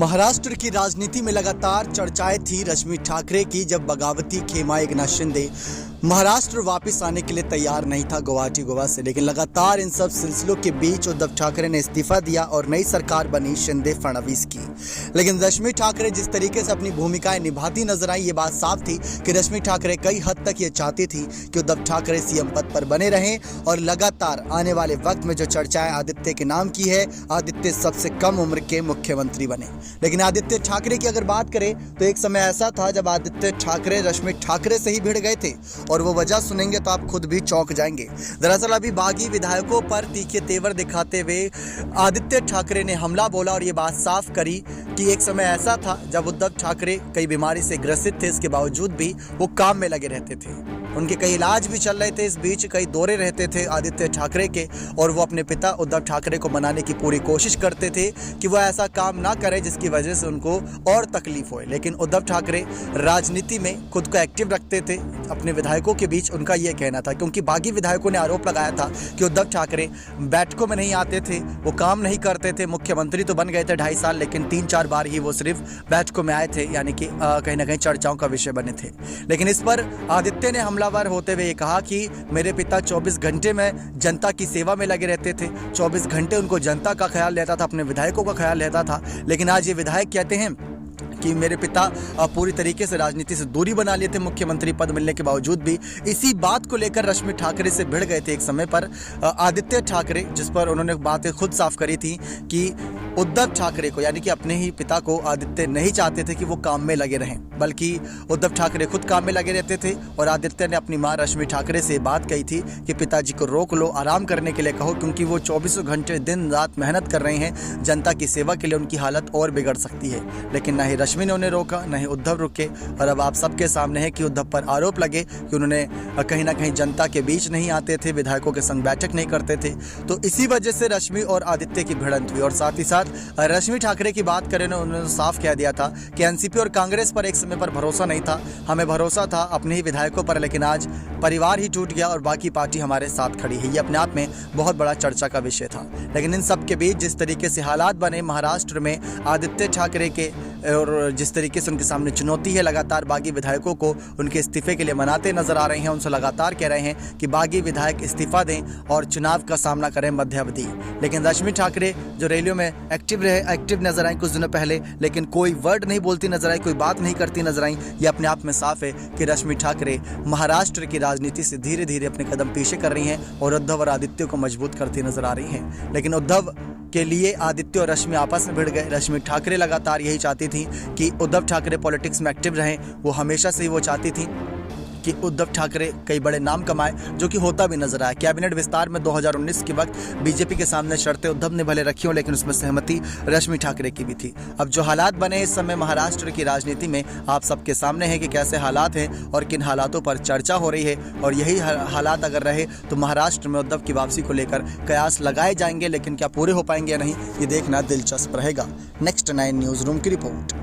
महाराष्ट्र की राजनीति में लगातार चर्चाएं थी रश्मि ठाकरे की, जब बगावती खेमा एकनाथ शिंदे महाराष्ट्र वापस आने के लिए तैयार नहीं था गुवाहाटी गोवा से। लेकिन लगातार इन सब सिलसिलों के बीच उद्धव ठाकरे ने इस्तीफा दिया और नई सरकार बनी शिंदे फडणवीस की। लेकिन रश्मि ठाकरे जिस तरीके से अपनी भूमिकाएं निभाती नजर आई, ये बात साफ थी कि रश्मि ठाकरे कई हद तक ये चाहती थी कि उद्धव ठाकरे सीएम पद पर बने रहें। और लगातार आने वाले वक्त में जो चर्चाएं आदित्य के नाम की है, आदित्य सबसे कम उम्र के मुख्यमंत्री बने। लेकिन आदित्य ठाकरे की अगर बात करें तो एक समय ऐसा था जब आदित्य ठाकरे रश्मि ठाकरे से ही भिड़ गए थे, और वो वजह सुनेंगे तो आप खुद भी चौंक जाएंगे। दरअसल अभी बागी विधायकों पर तीखे तेवर दिखाते हुए आदित्य ठाकरे ने हमला बोला और ये बात साफ करी कि एक समय ऐसा था जब उद्धव ठाकरे कई बीमारी से ग्रसित थे, इसके बावजूद भी वो काम में लगे रहते थे। उनके कई इलाज भी चल रहे थे, इस बीच कई दौरे रहते थे आदित्य ठाकरे के, और वो अपने पिता उद्धव ठाकरे को मनाने की पूरी कोशिश करते थे कि वो ऐसा काम ना करे जिसकी वजह से उनको और तकलीफ होए। लेकिन उद्धव ठाकरे राजनीति में खुद को एक्टिव रखते थे। अपने विधायकों के बीच उनका यह कहना था, क्योंकि बागी विधायकों ने आरोप लगाया था कि उद्धव ठाकरे बैठकों में नहीं आते थे, वो काम नहीं करते थे। मुख्यमंत्री तो बन गए थे 2.5 साल, लेकिन 3-4 बार ही वो सिर्फ बैठकों में आए थे, यानी कि कहीं ना कहीं चर्चाओं का विषय बने थे। लेकिन इस पर आदित्य ने हमलावर होते हुए ये कहा कि मेरे पिता 24 घंटे में जनता की सेवा में लगे रहते थे, 24 घंटे उनको जनता का ख्याल रहता था, अपने विधायकों का ख्याल रहता था। लेकिन आज ये विधायक कहते हैं कि मेरे पिता पूरी तरीके से राजनीति से दूरी बना लिए थे मुख्यमंत्री पद मिलने के बावजूद भी। इसी बात को लेकर रश्मि ठाकरे से भिड़ गए थे एक समय पर आदित्य ठाकरे, जिस पर उन्होंने बातें खुद साफ करी थी कि उद्धव ठाकरे को, यानी कि अपने ही पिता को, आदित्य नहीं चाहते थे कि वो काम में लगे रहें, बल्कि उद्धव ठाकरे खुद काम में लगे रहते थे। और आदित्य ने अपनी मां रश्मि ठाकरे से बात कही थी कि पिताजी को रोक लो, आराम करने के लिए कहो, क्योंकि वो 24 घंटे दिन रात मेहनत कर रहे हैं जनता की सेवा के लिए, उनकी हालत और बिगड़ सकती है। लेकिन ना ही रश्मि ने उन्हें रोका, ना ही उद्धव रुके। और अब आप सबके सामने है कि उद्धव पर आरोप लगे कि उन्होंने कहीं ना कहीं जनता के बीच नहीं आते थे, विधायकों के संग बैठक नहीं करते थे। तो इसी वजह से रश्मि और आदित्य की भिड़ंत हुई। और साथ ही साथ रश्मि ठाकरे की बात करें ना, उन्होंने साफ कह दिया था कि एनसीपी और कांग्रेस पर एक समय पर भरोसा नहीं था, हमें भरोसा था अपने ही विधायकों पर, लेकिन आज परिवार ही टूट गया और बाकी पार्टी हमारे साथ खड़ी है। ये अपने आप में बहुत बड़ा चर्चा का विषय था। लेकिन इन सब के बीच जिस तरीके से हालात बने महाराष्ट्र में आदित्य ठाकरे के, और जिस तरीके से उनके सामने चुनौती है, लगातार बागी विधायकों को उनके इस्तीफे के लिए मनाते नजर आ रहे हैं, उनसे लगातार कह रहे हैं कि बागी विधायक इस्तीफा दें और चुनाव का सामना करें मध्य अवधि। लेकिन रश्मि ठाकरे जो रैलियों में एक्टिव नजर आई कुछ दिनों पहले, लेकिन कोई वर्ड नहीं बोलती नजर आई, कोई बात नहीं करती नजर आई। ये अपने आप में साफ है कि रश्मि ठाकरे महाराष्ट्र की राजनीति से धीरे धीरे अपने कदम पीछे कर रही हैं और उद्धव और आदित्य को मजबूत करती नजर आ रही हैं। लेकिन उद्धव के लिए आदित्य और रश्मि आपस में भिड़ गए। रश्मि ठाकरे लगातार यही चाहती थी कि उद्धव ठाकरे पॉलिटिक्स में एक्टिव रहें, वो हमेशा से ही वो चाहती थी कि उद्धव ठाकरे कई बड़े नाम कमाए, जो कि होता भी नजर आया। कैबिनेट विस्तार में 2019 के वक्त बीजेपी के सामने शर्तें उद्धव ने भले रखी हो, लेकिन उसमें सहमति रश्मि ठाकरे की भी थी। अब जो हालात बने इस समय महाराष्ट्र की राजनीति में, आप सबके सामने है कि कैसे हालात हैं और किन हालातों पर चर्चा हो रही है। और यही हालात अगर रहे तो महाराष्ट्र में उद्धव की वापसी को लेकर कयास लगाए जाएंगे, लेकिन क्या पूरे हो पाएंगे या नहीं, ये देखना दिलचस्प रहेगा। नेक्स्ट 9 न्यूज़ रूम की रिपोर्ट।